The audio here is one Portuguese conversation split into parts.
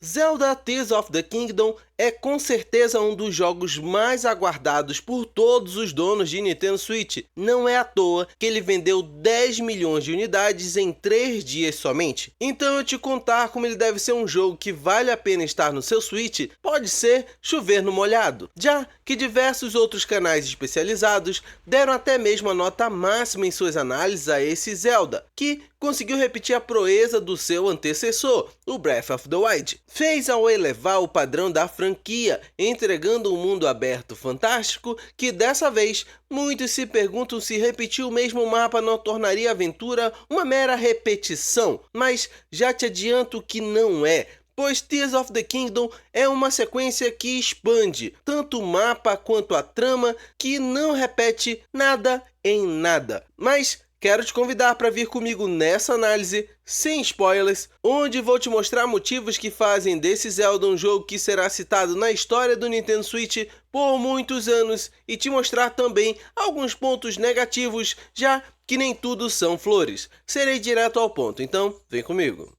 Zelda Tears of the Kingdom é com certeza um dos jogos mais aguardados por todos os donos de Nintendo Switch. Não é à toa que ele vendeu 10 milhões de unidades em 3 dias somente. Então eu te contar como ele deve ser um jogo que vale a pena estar no seu Switch, pode ser chover no molhado. Já que diversos outros canais especializados deram até mesmo a nota máxima em suas análises a esse Zelda, que conseguiu repetir a proeza do seu antecessor, o Breath of the Wild. Fez ao elevar o padrão da franquia, entregando um mundo aberto fantástico que dessa vez muitos se perguntam se repetir o mesmo mapa não tornaria a aventura uma mera repetição, mas já te adianto que não é. Pois Tears of the Kingdom é uma sequência que expande tanto o mapa quanto a trama, que não repete nada em nada. Mas quero te convidar para vir comigo nessa análise, sem spoilers, onde vou te mostrar motivos que fazem desse Zelda um jogo que será citado na história do Nintendo Switch por muitos anos e te mostrar também alguns pontos negativos, já que nem tudo são flores. Serei direto ao ponto, então vem comigo.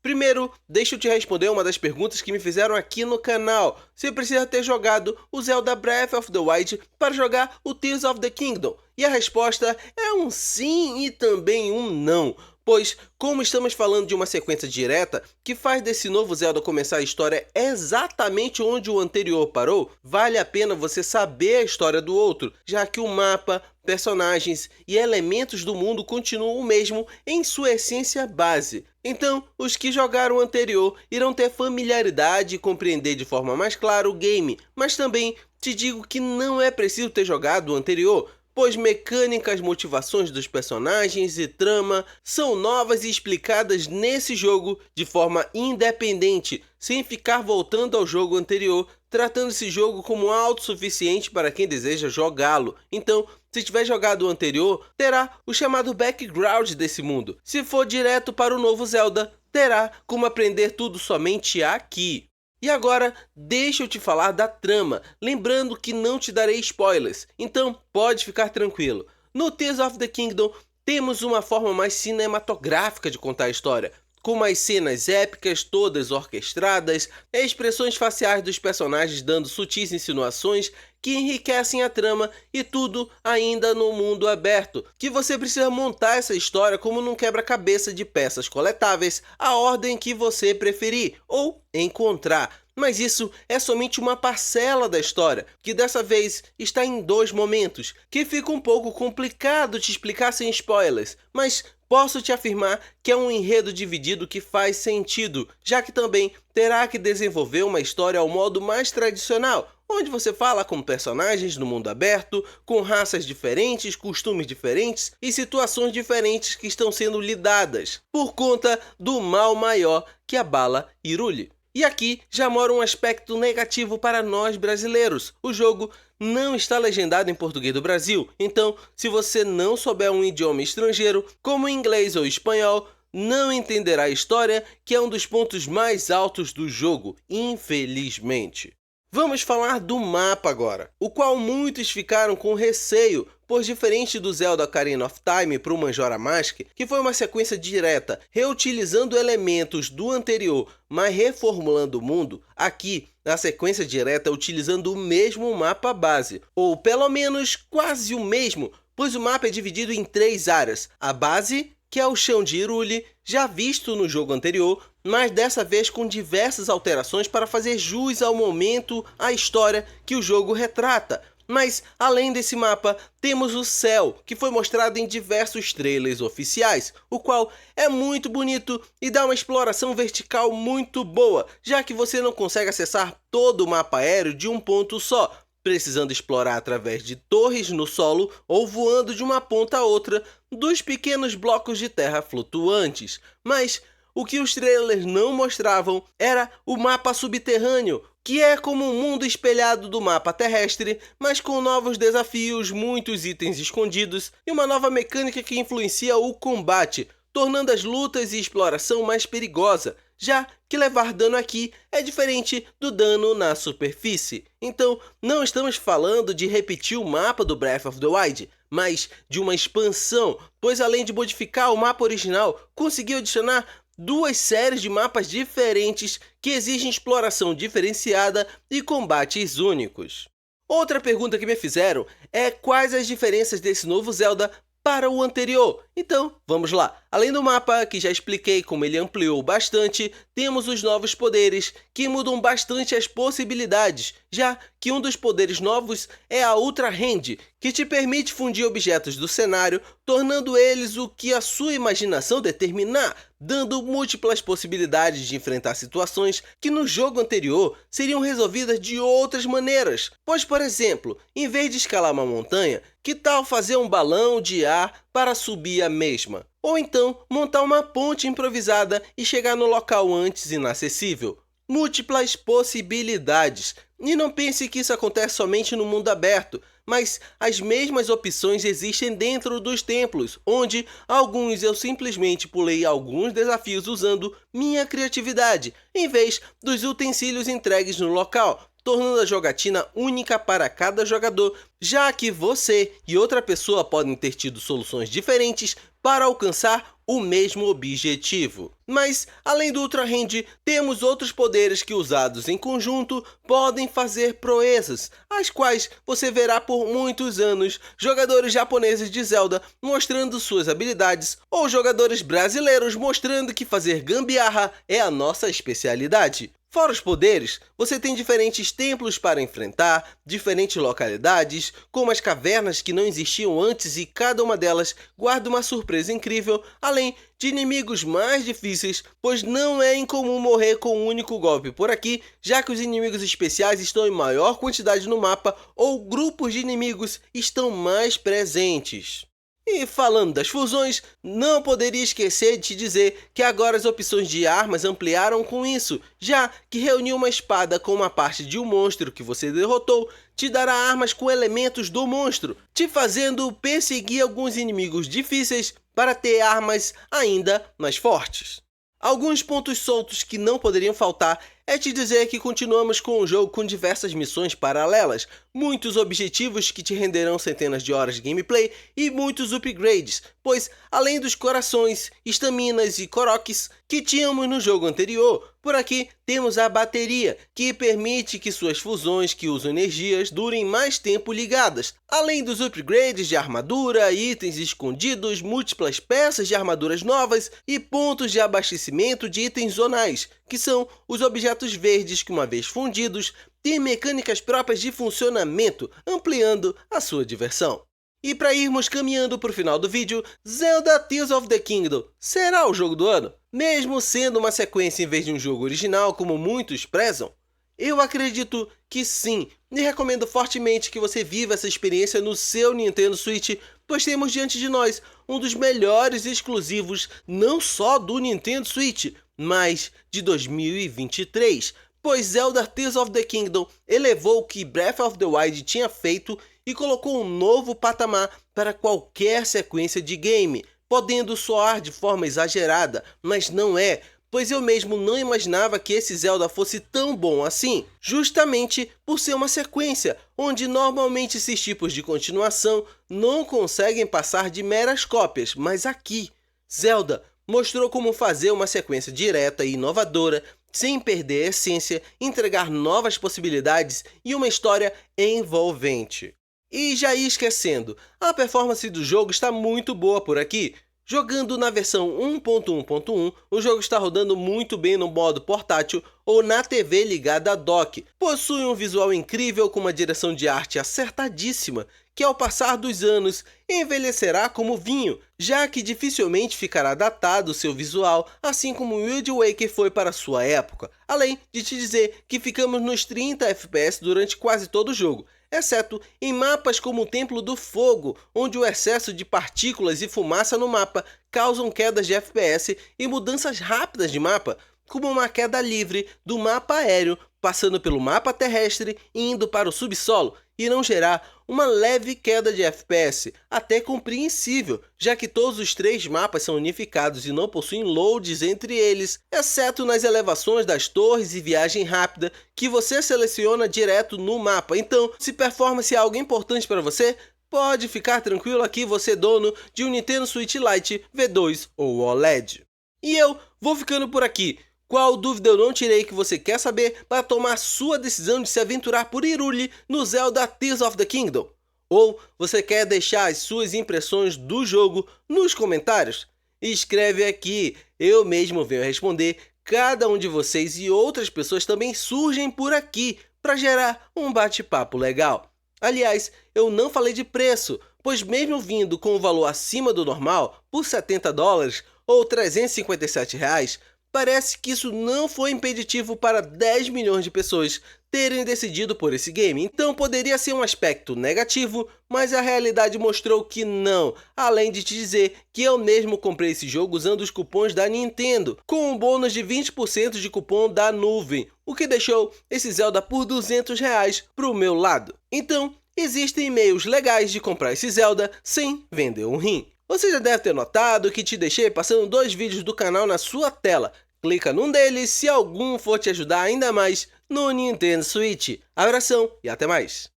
Primeiro, deixa eu te responder uma das perguntas que me fizeram aqui no canal. Você precisa ter jogado o Zelda Breath of the Wild para jogar o Tears of the Kingdom? E a resposta é um sim e também um não. Pois, como estamos falando de uma sequência direta, que faz desse novo Zelda começar a história exatamente onde o anterior parou, vale a pena você saber a história do outro, já que o mapa, personagens e elementos do mundo continuam o mesmo em sua essência base. Então, os que jogaram o anterior irão ter familiaridade e compreender de forma mais clara o game, mas também te digo que não é preciso ter jogado o anterior, pois mecânicas, motivações dos personagens e trama são novas e explicadas nesse jogo de forma independente, sem ficar voltando ao jogo anterior, tratando esse jogo como autossuficiente para quem deseja jogá-lo. Então, se tiver jogado o anterior, terá o chamado background desse mundo. Se for direto para o novo Zelda, terá como aprender tudo somente aqui. E agora, deixa eu te falar da trama, lembrando que não te darei spoilers, então pode ficar tranquilo. No Tears of the Kingdom, temos uma forma mais cinematográfica de contar a história, com mais cenas épicas, todas orquestradas, expressões faciais dos personagens dando sutis insinuações que enriquecem a trama e tudo ainda no mundo aberto, que você precisa montar essa história como num quebra-cabeça de peças coletáveis, a ordem que você preferir ou encontrar. Mas isso é somente uma parcela da história, que dessa vez está em 2 momentos, que fica um pouco complicado te explicar sem spoilers, mas posso te afirmar que é um enredo dividido que faz sentido, já que também terá que desenvolver uma história ao modo mais tradicional, onde você fala com personagens no mundo aberto, com raças diferentes, costumes diferentes e situações diferentes que estão sendo lidadas, por conta do mal maior que abala Hyrule. E aqui já mora um aspecto negativo para nós brasileiros. O jogo não está legendado em português do Brasil, então se você não souber um idioma estrangeiro, como inglês ou espanhol, não entenderá a história, que é um dos pontos mais altos do jogo, infelizmente. Vamos falar do mapa agora, o qual muitos ficaram com receio, pois diferente do Zelda Ocarina of Time para o Majora's Mask, que foi uma sequência direta, reutilizando elementos do anterior, mas reformulando o mundo, aqui a sequência direta utilizando o mesmo mapa base, ou pelo menos quase o mesmo, pois o mapa é dividido em 3 áreas, a base, que é o chão de Hyrule, já visto no jogo anterior, mas dessa vez com diversas alterações para fazer jus ao momento, à história que o jogo retrata. Mas, além desse mapa, temos o céu, que foi mostrado em diversos trailers oficiais, o qual é muito bonito e dá uma exploração vertical muito boa, já que você não consegue acessar todo o mapa aéreo de um ponto só, precisando explorar através de torres no solo ou voando de uma ponta a outra dos pequenos blocos de terra flutuantes. Mas o que os trailers não mostravam era o mapa subterrâneo, que é como um mundo espelhado do mapa terrestre, mas com novos desafios, muitos itens escondidos e uma nova mecânica que influencia o combate, tornando as lutas e exploração mais perigosa, já que levar dano aqui é diferente do dano na superfície. Então, não estamos falando de repetir o mapa do Breath of the Wild, mas de uma expansão, pois além de modificar o mapa original, conseguiu adicionar duas séries de mapas diferentes que exigem exploração diferenciada e combates únicos. Outra pergunta que me fizeram é quais as diferenças desse novo Zelda para o anterior. Então, vamos lá. Além do mapa, que já expliquei como ele ampliou bastante, temos os novos poderes, que mudam bastante as possibilidades, já que um dos poderes novos é a Ultra Hand, que te permite fundir objetos do cenário, tornando eles o que a sua imaginação determinar, dando múltiplas possibilidades de enfrentar situações que no jogo anterior seriam resolvidas de outras maneiras. Pois, por exemplo, em vez de escalar uma montanha, que tal fazer um balão de ar para subir a mesma? Ou então montar uma ponte improvisada e chegar no local antes inacessível? Múltiplas possibilidades. E não pense que isso acontece somente no mundo aberto, mas as mesmas opções existem dentro dos templos, onde alguns eu simplesmente pulei alguns desafios usando minha criatividade, em vez dos utensílios entregues no local, tornando a jogatina única para cada jogador, já que você e outra pessoa podem ter tido soluções diferentes para alcançar o mesmo objetivo. Mas, além do Ultra Hand, temos outros poderes que, usados em conjunto, podem fazer proezas, as quais você verá por muitos anos jogadores japoneses de Zelda mostrando suas habilidades, ou jogadores brasileiros mostrando que fazer gambiarra é a nossa especialidade. Fora os poderes, você tem diferentes templos para enfrentar, diferentes localidades, como as cavernas que não existiam antes e cada uma delas guarda uma surpresa incrível, além de inimigos mais difíceis, pois não é incomum morrer com um único golpe por aqui, já que os inimigos especiais estão em maior quantidade no mapa ou grupos de inimigos estão mais presentes. E falando das fusões, não poderia esquecer de te dizer que agora as opções de armas ampliaram com isso, já que reunir uma espada com uma parte de um monstro que você derrotou te dará armas com elementos do monstro, te fazendo perseguir alguns inimigos difíceis para ter armas ainda mais fortes. Alguns pontos soltos que não poderiam faltar é te dizer que continuamos com o jogo com diversas missões paralelas, muitos objetivos que te renderão centenas de horas de gameplay e muitos upgrades, pois além dos corações, estaminas e koroks que tínhamos no jogo anterior, por aqui temos a bateria, que permite que suas fusões que usam energias durem mais tempo ligadas, além dos upgrades de armadura, itens escondidos, múltiplas peças de armaduras novas e pontos de abastecimento de itens zonais, que são os objetos verdes que, uma vez fundidos, têm mecânicas próprias de funcionamento, ampliando a sua diversão. E para irmos caminhando para o final do vídeo, Zelda Tears of the Kingdom será o jogo do ano? Mesmo sendo uma sequência em vez de um jogo original, como muitos prezam? Eu acredito que sim, e recomendo fortemente que você viva essa experiência no seu Nintendo Switch, pois temos diante de nós um dos melhores exclusivos não só do Nintendo Switch, mas de 2023, pois Zelda Tears of the Kingdom elevou o que Breath of the Wild tinha feito e colocou um novo patamar para qualquer sequência de game, podendo soar de forma exagerada, mas não é, pois eu mesmo não imaginava que esse Zelda fosse tão bom assim, justamente por ser uma sequência, onde normalmente esses tipos de continuação não conseguem passar de meras cópias, mas aqui, Zelda mostrou como fazer uma sequência direta e inovadora, sem perder a essência, entregar novas possibilidades e uma história envolvente. E já ia esquecendo, a performance do jogo está muito boa por aqui. Jogando na versão 1.1.1, o jogo está rodando muito bem no modo portátil ou na TV ligada a dock. Possui um visual incrível com uma direção de arte acertadíssima, que ao passar dos anos envelhecerá como vinho, já que dificilmente ficará datado seu visual, assim como Wind Waker foi para sua época. Além de te dizer que ficamos nos 30 FPS durante quase todo o jogo, exceto em mapas como o Templo do Fogo, onde o excesso de partículas e fumaça no mapa causam quedas de FPS e mudanças rápidas de mapa, como uma queda livre do mapa aéreo, passando pelo mapa terrestre e indo para o subsolo, irão gerar uma leve queda de FPS, até compreensível, já que todos os 3 mapas são unificados e não possuem loads entre eles, exceto nas elevações das torres e viagem rápida, que você seleciona direto no mapa. Então, se performance é algo importante para você, pode ficar tranquilo aqui, você dono de um Nintendo Switch Lite V2 ou OLED. E eu vou ficando por aqui. Qual dúvida eu não tirei que você quer saber para tomar sua decisão de se aventurar por Hyrule no Zelda Tears of the Kingdom? Ou você quer deixar as suas impressões do jogo nos comentários? Escreve aqui, eu mesmo venho responder. Cada um de vocês e outras pessoas também surgem por aqui para gerar um bate-papo legal. Aliás, eu não falei de preço, pois mesmo vindo com um valor acima do normal, por $70 ou R$357, parece que isso não foi impeditivo para 10 milhões de pessoas terem decidido por esse game. Então poderia ser um aspecto negativo, mas a realidade mostrou que não. Além de te dizer que eu mesmo comprei esse jogo usando os cupons da Nintendo, com um bônus de 20% de cupom da nuvem, o que deixou esse Zelda por R$200 para o meu lado. Então, existem meios legais de comprar esse Zelda sem vender um rim. Você já deve ter notado que te deixei passando 2 vídeos do canal na sua tela. Clica num deles se algum for te ajudar ainda mais no Nintendo Switch. Abração e até mais!